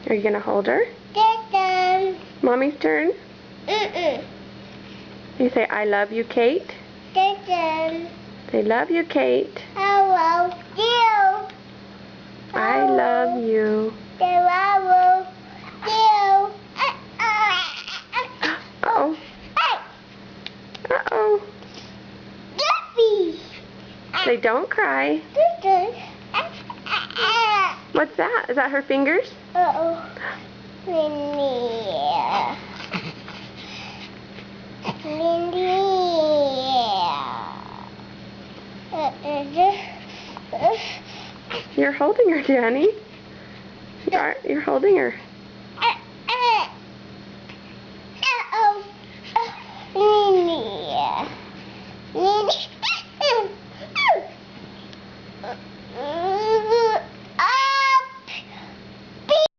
Are you going to hold her? Dun. Mommy's turn? Mm-mm. You say, I love you, Kate. Dun. Say, love you, Kate. I love you. I love you. I love you. Uh-oh. Uh-oh. Yippee. Say, don't cry. What's that? Is that her fingers? Uh-oh. You're holding her, Danny. You're holding her.